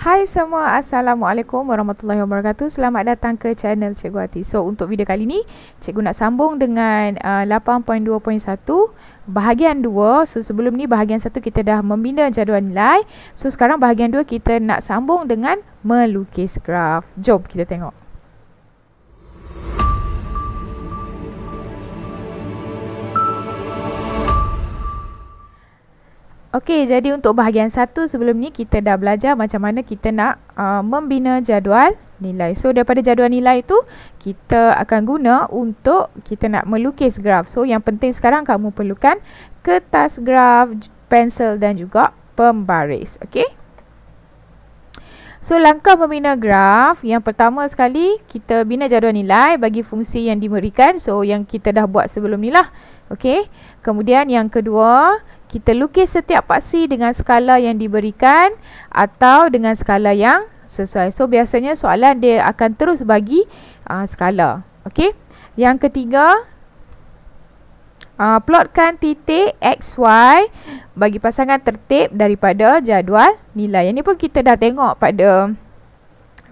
Hai semua, Assalamualaikum warahmatullahi wabarakatuh. Selamat datang ke channel Cikgu Hati. So, untuk video kali ni, Cikgu nak sambung dengan 8.2.1 bahagian 2. So, sebelum ni bahagian 1 kita dah membina jadual nilai. So, sekarang bahagian 2 kita nak sambung dengan melukis graf. Jom kita tengok. Okey, jadi untuk bahagian 1 sebelum ni kita dah belajar macam mana kita nak membina jadual nilai. So daripada jadual nilai tu kita akan guna untuk kita nak melukis graf. So yang penting sekarang kamu perlukan kertas graf, pensel dan juga pembaris. Okey. So langkah membina graf, yang pertama sekali kita bina jadual nilai bagi fungsi yang diberikan. So yang kita dah buat sebelum ni lah. Okey. Kemudian yang kedua, kita lukis setiap paksi dengan skala yang diberikan atau dengan skala yang sesuai. So biasanya soalan dia akan terus bagi skala. Okey. Yang ketiga, plotkan titik X, Y bagi pasangan tertib daripada jadual nilai. Yang ni pun kita dah tengok pada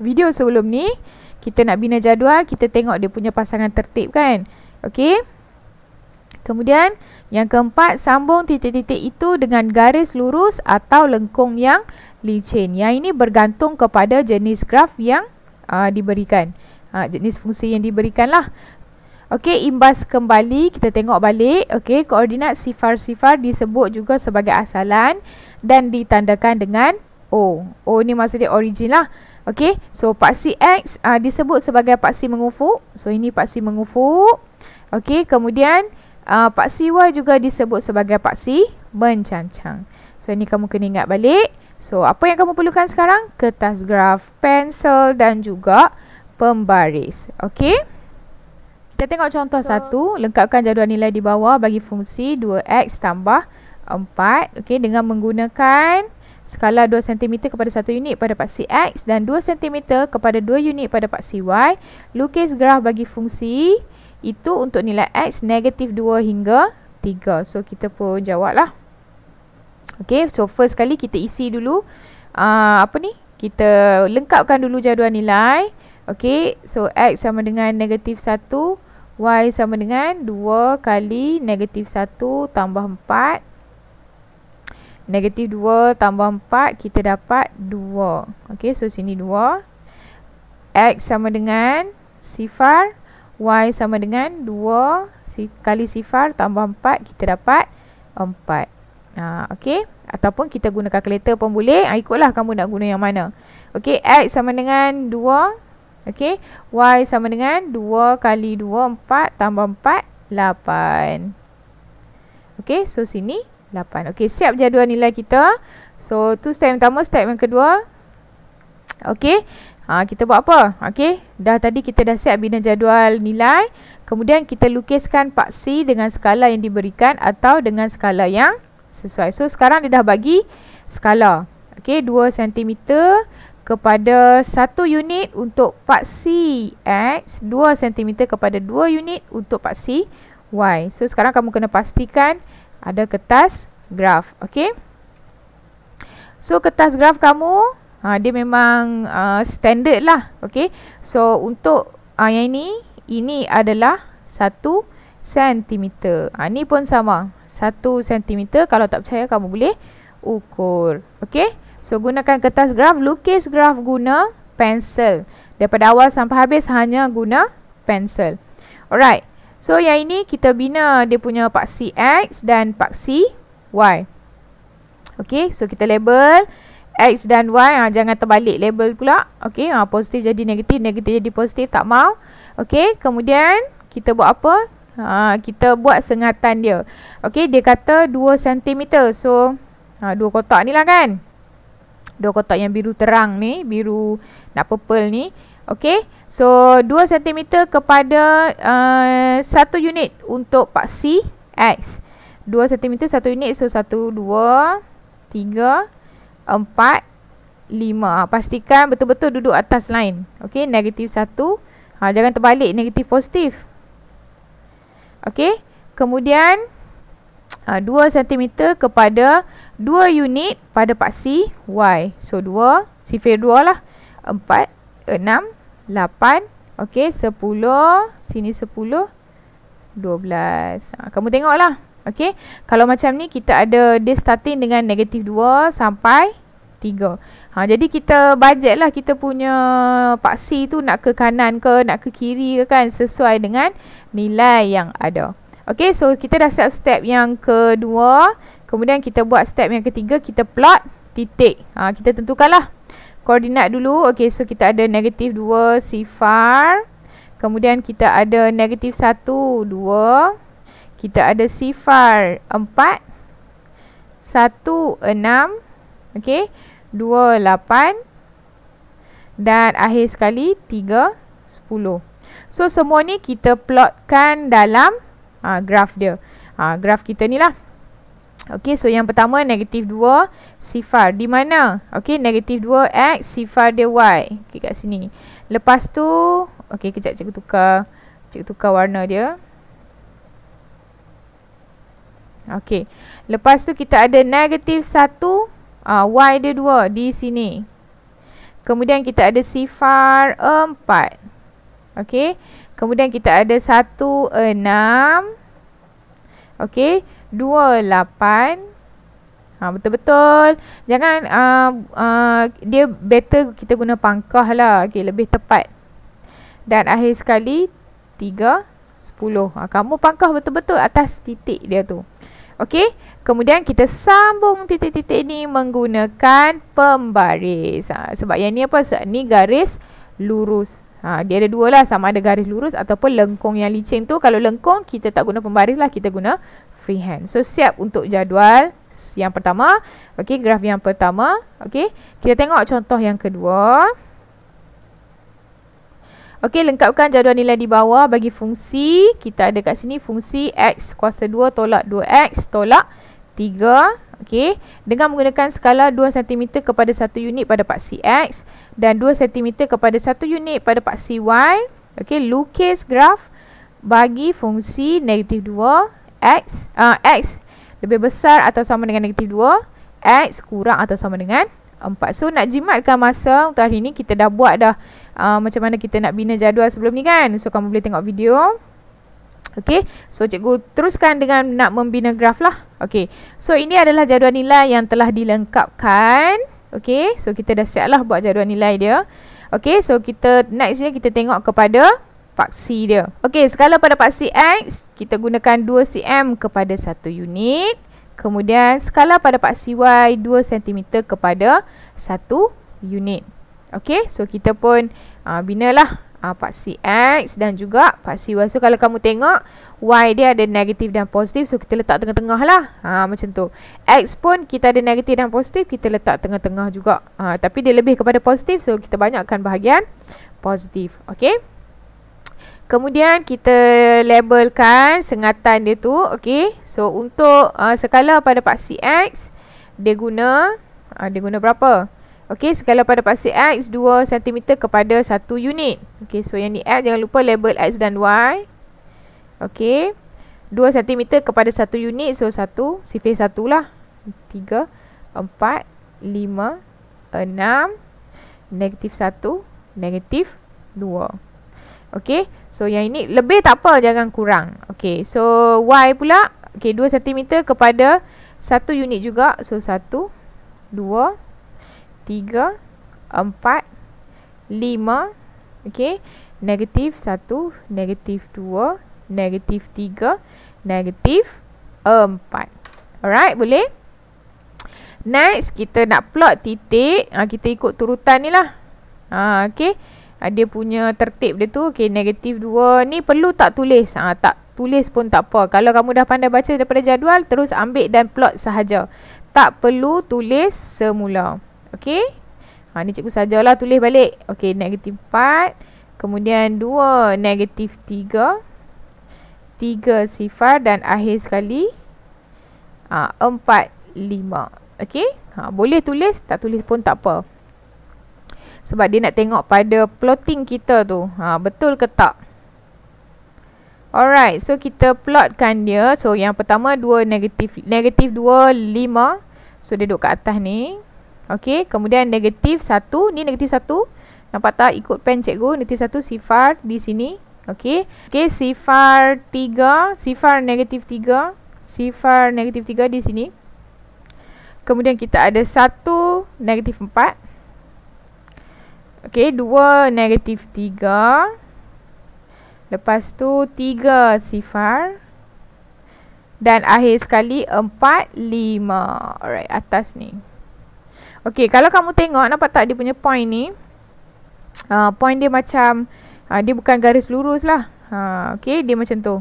video sebelum ni. Kita nak bina jadual, kita tengok dia punya pasangan tertib kan. Okey. Kemudian yang keempat, sambung titik-titik itu dengan garis lurus atau lengkung yang licin. Yang ini bergantung kepada jenis graf yang diberikan. Jenis fungsi yang diberikan lah. Okey, imbas kembali, kita tengok balik. Okey, koordinat sifar-sifar disebut juga sebagai asalan dan ditandakan dengan O. O ni maksudnya origin lah. Okey, so paksi X disebut sebagai paksi mengufuk. So ini paksi mengufuk. Okey, kemudian paksi Y juga disebut sebagai paksi mencancang. So ini kamu kena ingat balik. So apa yang kamu perlukan sekarang? Kertas graf, pensel dan juga pembaris. Okey. Kita tengok contoh 1. Lengkapkan jadual nilai di bawah bagi fungsi 2x tambah 4. Okey, dengan menggunakan skala 2 cm kepada 1 unit pada paksi X dan 2 cm kepada 2 unit pada paksi Y. Lukis graf bagi fungsi itu untuk nilai X negatif 2 hingga 3. So kita pun jawab lah. Okay, so first kali kita isi dulu kita lengkapkan dulu jadual nilai. Okay, so X sama dengan negatif 1, Y sama dengan 2 kali negatif 1 tambah 4. Negatif 2 tambah 4 kita dapat 2. Okay, so sini 2. X sama dengan sifar, Y sama dengan 2 kali sifar tambah 4, kita dapat 4. Okey. Ataupun kita guna kalkulator pun boleh. Ikutlah kamu nak guna yang mana. Okey, X sama dengan 2. Okey, Y sama dengan 2 kali 2, 4 tambah 4, 8. Okey, so sini 8. Okey, siap jadual nilai kita. So, tu step yang pertama. Step yang kedua. Okey. Kita buat apa? Okey, tadi kita dah siap bina jadual nilai. Kemudian kita lukiskan paksi dengan skala yang diberikan atau dengan skala yang sesuai. So sekarang dia dah bagi skala. Okey, 2 cm kepada 1 unit untuk paksi X, 2 cm kepada 2 unit untuk paksi Y. So sekarang kamu kena pastikan ada kertas graf. Okey. So kertas graf kamu dia memang standard lah. Okay. So untuk yang ini adalah 1 cm. Ni pun sama, 1 cm. Kalau tak percaya kamu boleh ukur. Okay. So gunakan kertas graf. Lukis graf guna pensel. Daripada awal sampai habis hanya guna pensel. Alright. So yang ini kita bina dia punya paksi X dan paksi Y. Okay. So kita label X dan Y, jangan terbalik label pula. Okey, positif jadi negatif, negatif jadi positif, tak mau. Okey, kemudian kita buat apa? Kita buat sengatan dia. Okey, dia kata 2 cm. So, dua kotak ni lah kan. Dua kotak yang biru terang ni, biru nak purple ni. Okey, so 2 cm kepada 1 unit untuk paksi X. 2 cm 1 unit, so 1, 2, 3, 4, 5. Pastikan betul-betul duduk atas line. Okey, negatif 1. Jangan terbalik negatif positif. Okey. Kemudian 2 cm kepada 2 unit pada paksi Y. So 2, sifir 2 lah. 4, 6, 8, okey, 10, sini 10, 12. Kamu tengoklah. Okey, kalau macam ni kita ada dia starting dengan negatif 2 sampai 3. Jadi kita budget lah kita punya paksi tu nak ke kanan ke, nak ke kiri ke kan, sesuai dengan nilai yang ada. Okey, so kita dah siap step yang kedua. Kemudian kita buat step yang ketiga, kita plot titik. Kita tentukanlah koordinat dulu. Okey, so kita ada negatif 2 sifar. Kemudian kita ada negatif 1, 2. Kita ada sifar 4, 1, 6. Okey, 2, 8. Dan akhir sekali 3, 10. So semua ni kita plotkan dalam graf dia. Graf kita ni lah. Okey, so yang pertama negatif 2 sifar. Di mana? Okey, negatif 2 X, sifar dia Y. Okey, kat sini. Lepas tu, okey, kejap cikgu tukar warna dia. Okey, lepas tu kita ada negatif 1, Y dia 2 di sini. Kemudian kita ada sifar 4. Okey, kemudian kita ada 1, 6. Okey, 2, 8. Betul-betul. Jangan, dia better kita guna pangkah lah. Okey, lebih tepat. Dan akhir sekali 3, 10. Kamu pangkah betul-betul atas titik dia tu. Okey, kemudian kita sambung titik-titik ni menggunakan pembaris. Sebab yang ni apa? Sebab ni garis lurus. Dia ada dua lah, sama ada garis lurus ataupun lengkung yang licin tu. Kalau lengkung kita tak guna pembaris lah, kita guna freehand. So siap untuk jadual yang pertama. Okey, graf yang pertama. Okey, kita tengok contoh yang kedua. Okey, lengkapkan jadual nilai di bawah bagi fungsi. Kita ada kat sini fungsi X kuasa 2 tolak 2X tolak 3. Okey, dengan menggunakan skala 2 cm kepada 1 unit pada paksi X dan 2 cm kepada 1 unit pada paksi Y. Okey, lukis graf bagi fungsi negatif 2 X, X lebih besar atau sama dengan negatif 2, X kurang atau sama dengan 4. So nak jimatkan masa untuk hari ni, kita dah buat dah macam mana kita nak bina jadual sebelum ni kan. So kamu boleh tengok video. Okey, so cikgu teruskan dengan nak membina graf lah. Okey, so ini adalah jadual nilai yang telah dilengkapkan. Okey, so kita dah siap lah buat jadual nilai dia. Okey, so kita next ni kita tengok kepada paksi dia. Okey, skala pada paksi X kita gunakan 2 cm kepada 1 unit. Kemudian skala pada paksi Y 2 cm kepada 1 unit. Okey, so kita pun binalah paksi X dan juga paksi Y. So kalau kamu tengok Y dia ada negatif dan positif, so kita letak tengah-tengah lah. Macam tu. X pun kita ada negatif dan positif, kita letak tengah-tengah juga. Tapi dia lebih kepada positif, so kita banyakkan bahagian positif. Okey. Kemudian kita labelkan sengatan dia tu. Okey. So untuk skala pada paksi X dia guna berapa? Okey, skala pada paksi X 2 cm kepada 1 unit. Okey, so yang ni X, jangan lupa label X dan Y. Okey, 2 cm kepada 1 unit, so 1, sifir 1 lah. 3, 4, 5, 6, negatif 1, negatif 2. Okey, so yang ini lebih tak apa, jangan kurang. Okey, so Y pula, okey, 2 cm kepada 1 unit juga, so 1, 2, 3, 4, 5. Okey, negatif 1, negatif 2, negatif 3, negatif 4. Alright, boleh? Next, kita nak plot titik. Kita ikut turutan ni lah. Okey, dia punya tertib dia tu. Okey, negatif 2 ni perlu tak tulis? Tak tulis pun tak apa. Kalau kamu dah pandai baca daripada jadual, terus ambil dan plot sahaja. Tak perlu tulis semula. Okey. Ni cikgu sajalah tulis balik. Okey, negatif 4. Kemudian 2, negatif 3. 3 sifar dan akhir sekali 4, 5. Okey. Boleh tulis, tak tulis pun tak apa. Sebab dia nak tengok pada plotting kita tu. Betul ke tak? Alright, so kita plotkan dia. So yang pertama 2 negatif 2 5. So dia duduk kat atas ni. Okey, kemudian negatif 1, ni negatif 1. Nampak tak ikut pen cikgu? Negatif 1 sifar di sini. Okey. Okey, sifar 3, sifar negatif 3, sifar negatif 3 di sini. Kemudian kita ada 1 negatif 4. Okey, 2 negatif 3. Lepas tu 3 sifar. Dan akhir sekali 4, 5. Alright, atas ni. Okey, kalau kamu tengok, nampak tak dia punya point ni? Point dia macam, dia bukan garis lurus lah. Okey, dia macam tu.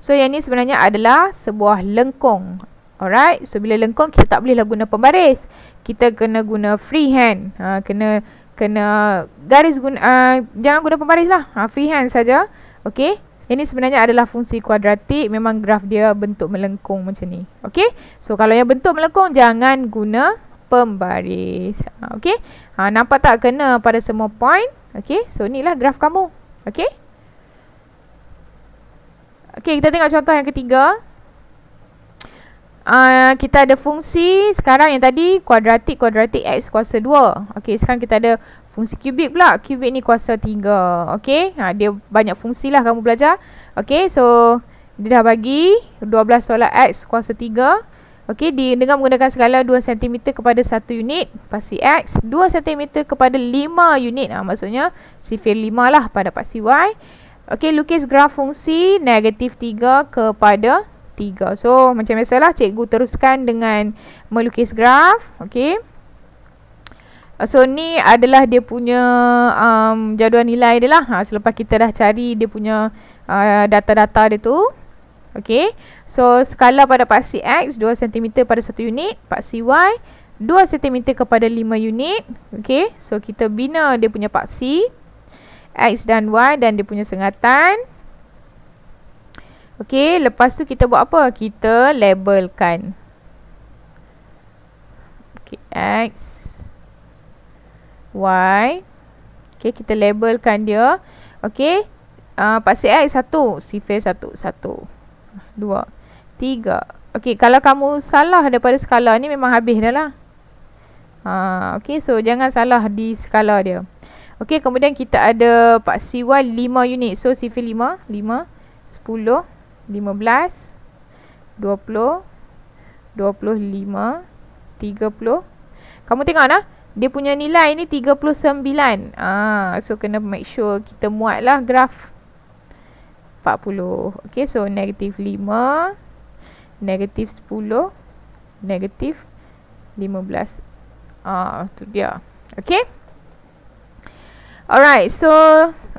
So, yang ni sebenarnya adalah sebuah lengkung. Alright, so bila lengkung, kita tak bolehlah guna pembaris. Kita kena guna freehand. Kena garis guna, jangan guna pembaris lah. Freehand saja. Okey. Ini sebenarnya adalah fungsi kuadratik. Memang graf dia bentuk melengkung macam ni. Okey. So kalau yang bentuk melengkung, jangan guna pembaris. Okey. Nampak tak kena pada semua point? Okey. So inilah graf kamu. Okey. Okey, kita tengok contoh yang ketiga. Kita ada fungsi. Sekarang yang tadi kuadratik X kuasa 2. Okey, sekarang kita ada fungsi kubik pula. Kubik ni kuasa 3. Okey, dia banyak fungsi lah kamu belajar. Okey, so dia dah bagi 12 solat X kuasa 3. Okey, dengan menggunakan skala 2 cm kepada 1 unit pasti X, 2 cm kepada 5 unit. Maksudnya sifir 5 lah pada pasti Y. Okey, lukis graf fungsi negatif 3 kepada 3. So macam biasalah, cikgu teruskan dengan melukis graf. Okey. So ni adalah dia punya jadual nilai dia lah. Selepas kita dah cari dia punya data-data dia tu. Okey. So skala pada paksi X 2 cm pada 1 unit, paksi Y 2 cm kepada 5 unit. Okey. So kita bina dia punya paksi X dan Y dan dia punya sengatan. Okey, lepas tu kita buat apa? Kita labelkan. Okey, X, Y. Okey, kita labelkan dia. Okey, paksi X 1, sifir 1, 1, 2, 3. Okey, kalau kamu salah daripada skala ni memang habis dah lah. Okey, so jangan salah di skala dia. Okey, kemudian kita ada paksi Y 5 unit. So sifir 5, 5, 10, 15, 20, 25, 30. Kamu tengok lah, dia punya nilai ni 39. So kena make sure kita muat lah graf 40. Okay, so negatif 5, negatif 10, negatif 15. Tu dia. Okay. Alright, so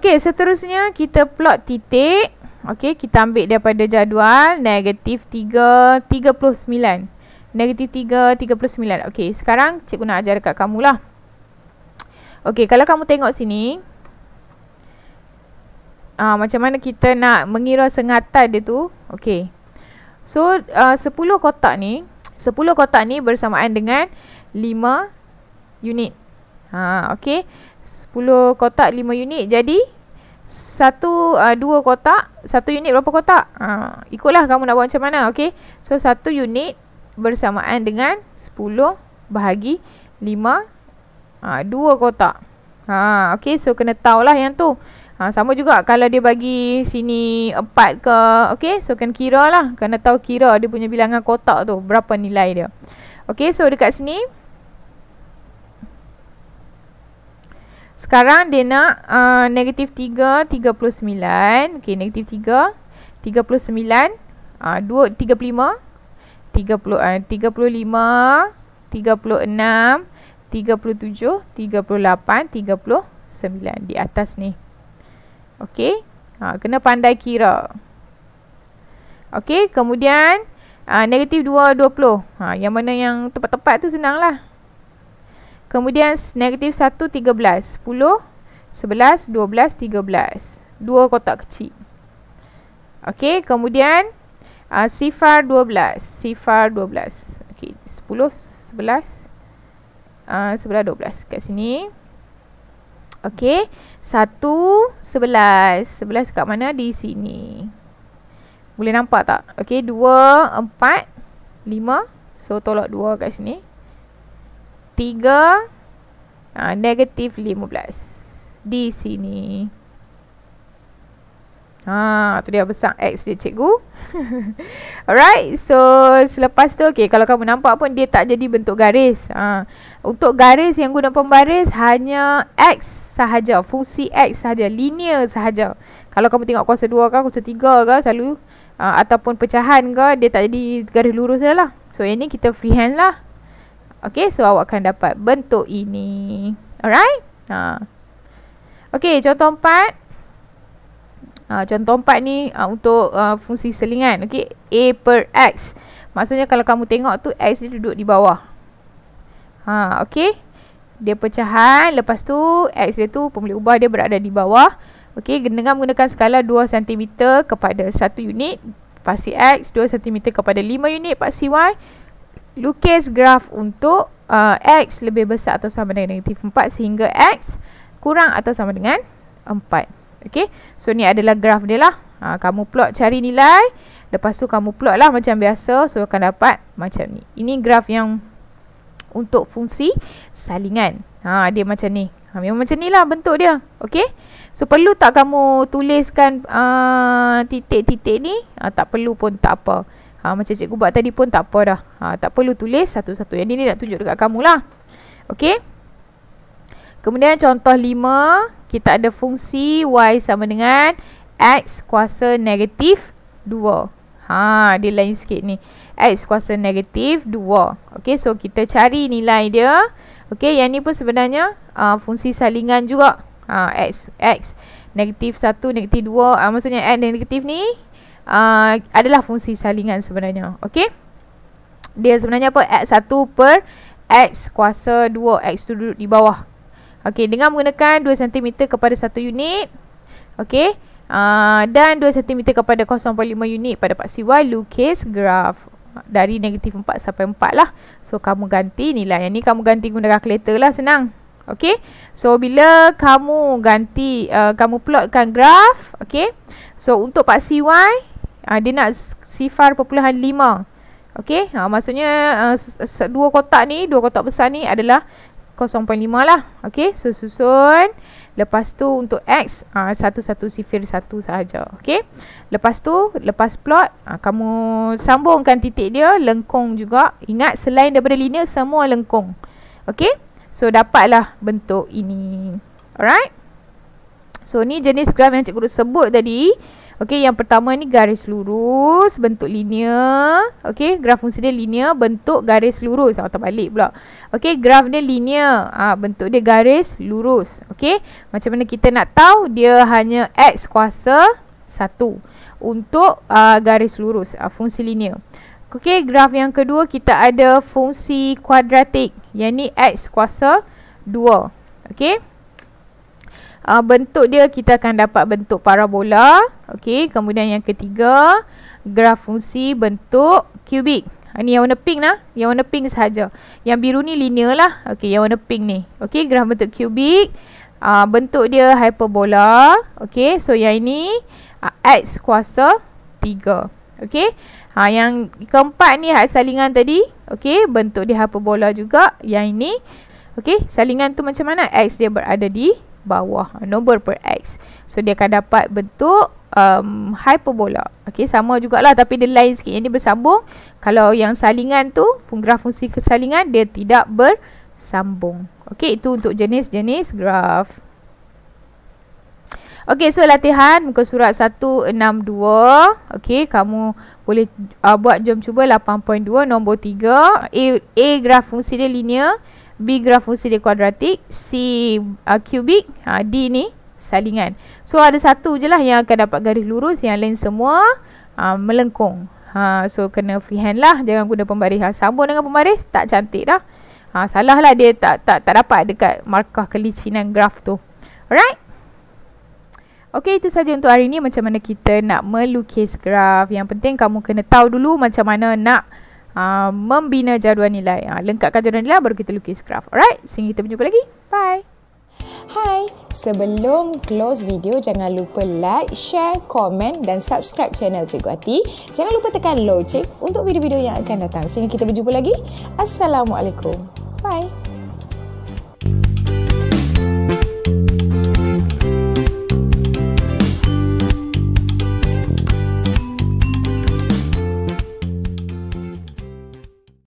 okay, seterusnya kita plot titik. Okey, kita ambil daripada jadual negatif 3, 39. Negatif 3, 39. Okey, sekarang cikgu nak ajar dekat kamu lah. Okey, kalau kamu tengok sini. Macam mana kita nak mengira sengatan dia tu. Okey. So, 10 kotak ni bersamaan dengan 5 unit. Okey. 10 kotak 5 unit. Jadi 2 kotak, 1 unit berapa kotak? Ikutlah kamu nak buat macam mana. Okay. So 1 unit bersamaan dengan 10 bahagi 5, 2 kotak. Okay, so kena tahulah yang tu. Sama juga kalau dia bagi sini 4 ke. Okay, so kena kira lah. Kena tahu kira dia punya bilangan kotak tu, berapa nilai dia. Okay, so dekat sini sekarang dia nak negatif 3, 39. Okey, negatif 3, 39, 2, 35, 35, 36, 37, 38, 39 di atas ni. Okey, kena pandai kira. Okey, kemudian negatif 2, 20. Yang mana yang tepat-tepat tu senang lah. Kemudian negatif 1, 13, 10, 11, 12, 13. 2 kotak kecil. Okey, kemudian sifar 12. Sifar 12. Okey, 10, 11, 11, 12 kat sini. Okey, 1, 11. 11 kat mana? Di sini. Boleh nampak tak? Okey, 2, 4, 5. So, tolak 2 kat sini. 3, negatif 15. Di sini. Tu dia besar X dia cikgu. Alright, so selepas tu kalau kamu nampak pun dia tak jadi bentuk garis. Untuk garis yang guna pembaris hanya X sahaja, fungsi X sahaja, linear sahaja. Kalau kamu tengok kuasa 2 ke, kuasa 3 ke selalu ataupun pecahan ke, dia tak jadi garis lurus lah. So yang ni kita freehand lah. Okay, so awak akan dapat bentuk ini. Alright. Okay, contoh 4. Contoh 4 ni untuk fungsi selingan. Okay, A per X. Maksudnya kalau kamu tengok tu X dia duduk di bawah. Okay, dia pecahan. Lepas tu X dia tu pemilih ubah dia berada di bawah. Okay, dengan menggunakan skala 2 cm kepada 1 unit pasti X, 2 cm kepada 5 unit pasti Y. Lukis graf untuk X lebih besar atau sama dengan negatif 4 sehingga X kurang atau sama dengan 4. Okay, so ni adalah graf dia lah. Kamu plot cari nilai. Lepas tu kamu plot lah macam biasa. So akan dapat macam ni. Ini graf yang untuk fungsi salingan. Dia macam ni. Memang macam ni lah bentuk dia. Okay, so perlu tak kamu tuliskan titik-titik ni? Tak perlu pun tak apa. Macam cikgu buat tadi pun tak apa dah. Tak perlu tulis satu-satu. Yang ni nak tunjuk dekat kamu lah. Okay, kemudian contoh 5. Kita ada fungsi Y sama dengan X kuasa negatif 2. Dia lain sikit ni. X kuasa negatif 2. Okay, so kita cari nilai dia. Okay, yang ni pun sebenarnya fungsi salingan juga. X negatif 1, negatif 2. Maksudnya X negatif ni adalah fungsi salingan sebenarnya. Okay, dia sebenarnya apa? X1 per X kuasa 2. X tu duduk di bawah. Okey, dengan menggunakan 2 cm kepada 1 unit. Okey, dan 2 cm kepada 0.5 unit pada paksi Y, lukis graf dari negatif 4 sampai 4 lah. So kamu ganti nilai. Yang ni kamu ganti guna kalkulator lah, senang. Okey, so bila kamu ganti, kamu plotkan graf. Okey, so untuk paksi Y, dia nak 0.5. Okey, maksudnya dua kotak ni, dua kotak besar ni adalah 0.5 lah. Okay, so susun. Lepas tu untuk X 1,1,0,1 sahaja. Okay, lepas tu lepas plot kamu sambungkan titik dia, lengkung juga. Ingat selain daripada linear semua lengkung. Okay, so dapatlah bentuk ini. Alright, so ni jenis graf yang cikgu sebut tadi. Okey, yang pertama ni garis lurus, bentuk linear. Okey, graf fungsi dia linear, bentuk garis lurus. Terbalik pula. Okey, graf dia linear, bentuk dia garis lurus. Okey, macam mana kita nak tahu dia hanya X kuasa 1 untuk garis lurus, fungsi linear. Okey, graf yang kedua kita ada fungsi kuadratik. Yang ni X kuasa 2. Okey, bentuk dia kita akan dapat bentuk parabola. Okey, kemudian yang ketiga graf fungsi bentuk kubik. Ni yang warna pink lah, yang warna pink sahaja. Yang biru ni linear lah. Okey, yang warna pink ni. Okey, graf bentuk kubik. Bentuk dia hyperbola. Okey, so yang ini X kuasa 3. Okey, yang keempat ni salingan tadi. Okey, bentuk dia hyperbola juga. Yang ini okey, salingan tu macam mana? X dia berada di bawah, nombor per X. So dia akan dapat bentuk hyperbola. Okey, sama jugalah tapi dia lain sikit. Yang ni bersambung. Kalau yang salingan tu, graf fungsi kesalingan dia tidak bersambung. Okey, itu untuk jenis-jenis graf. Okey, so latihan muka surat 162. Okey, kamu boleh buat, jom cuba 8.2 nombor 3. A graf fungsi dia linear, B graf fungsi dia kuadratik, C kubik, D ni salingan. So ada satu je lah yang akan dapat garis lurus, yang lain semua melengkung. So kena freehand lah, jangan guna pembaris. Sambung dengan pembaris tak cantik dah. Salah lah, dia tak dapat dekat markah kelicinan graf tu. Alright. Okey, itu saja untuk hari ni, macam mana kita nak melukis graf. Yang penting kamu kena tahu dulu macam mana nak membina jadual nilai. Lengkapkan jadual nilai baru kita lukis graf. Alright, sehingga kita berjumpa lagi. Bye. Hai, sebelum close video, jangan lupa like, share, komen dan subscribe channel Cikgu Ati. Jangan lupa tekan loceng untuk video-video yang akan datang. Sehingga kita berjumpa lagi. Assalamualaikum. Bye.